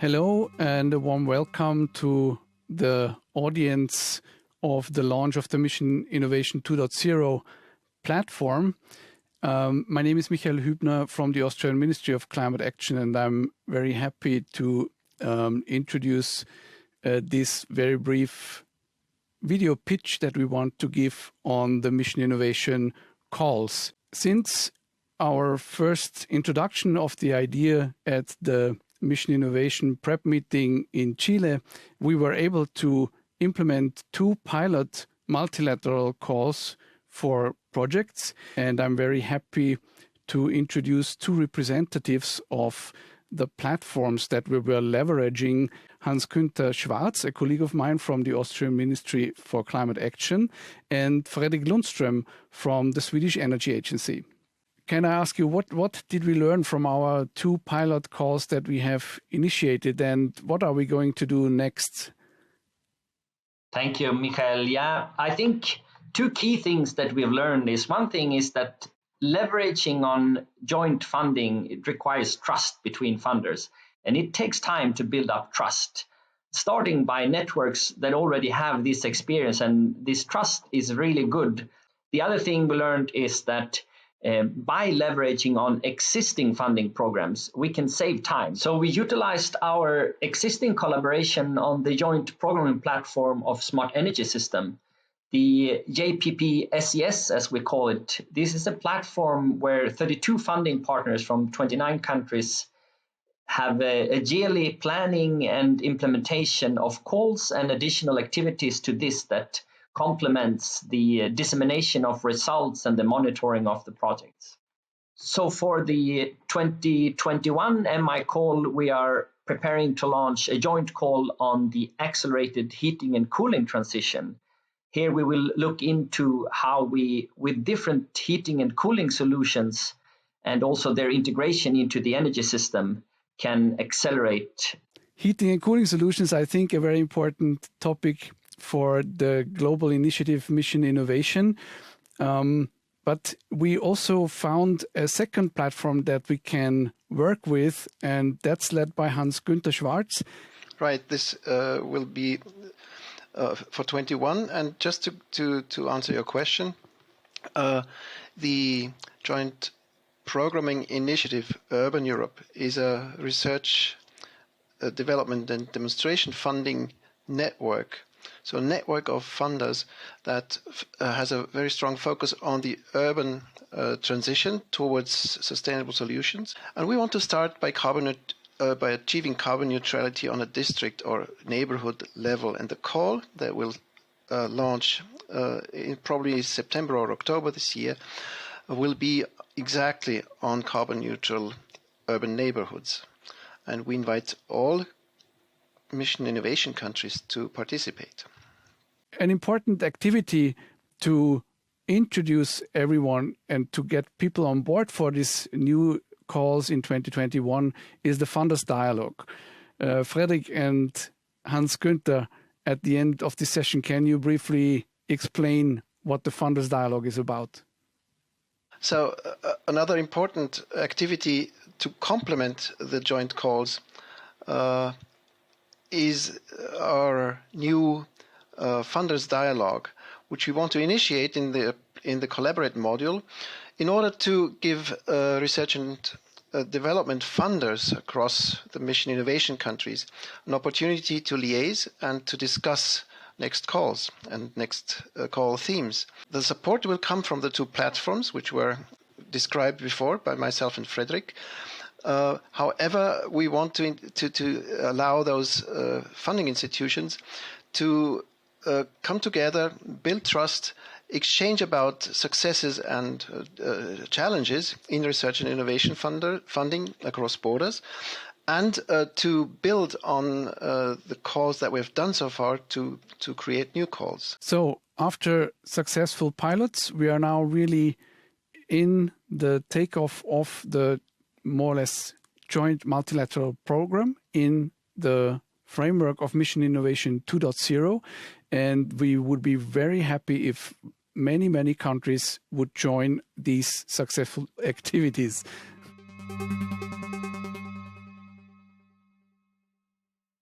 Hello and a warm welcome to the audience of the launch of the Mission Innovation 2.0 platform. My name is Michael Hübner from the Austrian Ministry of Climate Action, and I'm very happy to introduce this very brief video pitch that we want to give on the Mission Innovation calls. Since our first introduction of the idea at the Mission Innovation Prep meeting in Chile, we were able to implement 2 pilot multilateral calls for projects. And I'm very happy to introduce 2 representatives of the platforms that we were leveraging: Hans-Günther Schwarz, a colleague of mine from the Austrian Ministry for Climate Action, and Fredrik Lundström from the Swedish Energy Agency. Can I ask you, what did we learn from our 2 pilot calls that we have initiated, and what are we going to do next? Thank you, Michael. Yeah, I think 2 key things that we've learned is, one thing is that leveraging on joint funding, it requires trust between funders, and it takes time to build up trust, starting by networks that already have this experience, and this trust is really good. The other thing we learned is that by leveraging on existing funding programs, we can save time. So we utilized our existing collaboration on the joint programming platform of Smart Energy System, the JPP SES, as we call it. This is a platform where 32 funding partners from 29 countries have a yearly planning and implementation of calls and additional activities to this that complements the dissemination of results and the monitoring of the projects. So for the 2021 MICall, we are preparing to launch a joint call on the accelerated heating and cooling transition. Here we will look into how we, with different heating and cooling solutions and also their integration into the energy system, can accelerate. Heating and cooling solutions, I think, a very important topic for the global initiative Mission Innovation. But we also found a second platform that we can work with, and that's led by Hans-Günther Schwarz. Right, this will be for 21. And just to answer your question, the Joint Programming Initiative Urban Europe is a research, development and demonstration funding network. So a network of funders that has a very strong focus on the urban transition towards sustainable solutions. And we want to start by achieving carbon neutrality on a district or neighborhood level. And the call that will launch in probably September or October this year will be exactly on carbon neutral urban neighborhoods. And we invite all Mission Innovation countries to participate. An important activity to introduce everyone and to get people on board for these new calls in 2021 is the Funders Dialogue. Fredrik and Hans-Günther, at the end of this session, can you briefly explain what the Funders Dialogue is about? So another important activity to complement the joint calls is our new Funders Dialogue, which we want to initiate in the Collaborate module in order to give research and development funders across the Mission Innovation countries an opportunity to liaise and to discuss next calls and next call themes. The support will come from the 2 platforms, which were described before by myself and Fredrik. However, we want to allow those funding institutions to come together, build trust, exchange about successes and challenges in research and innovation funding across borders, and to build on the calls that we've done so far to create new calls. So after successful pilots, we are now really in the takeoff of the more or less joint multilateral program in the framework of Mission Innovation 2.0. And we would be very happy if many countries would join these successful activities.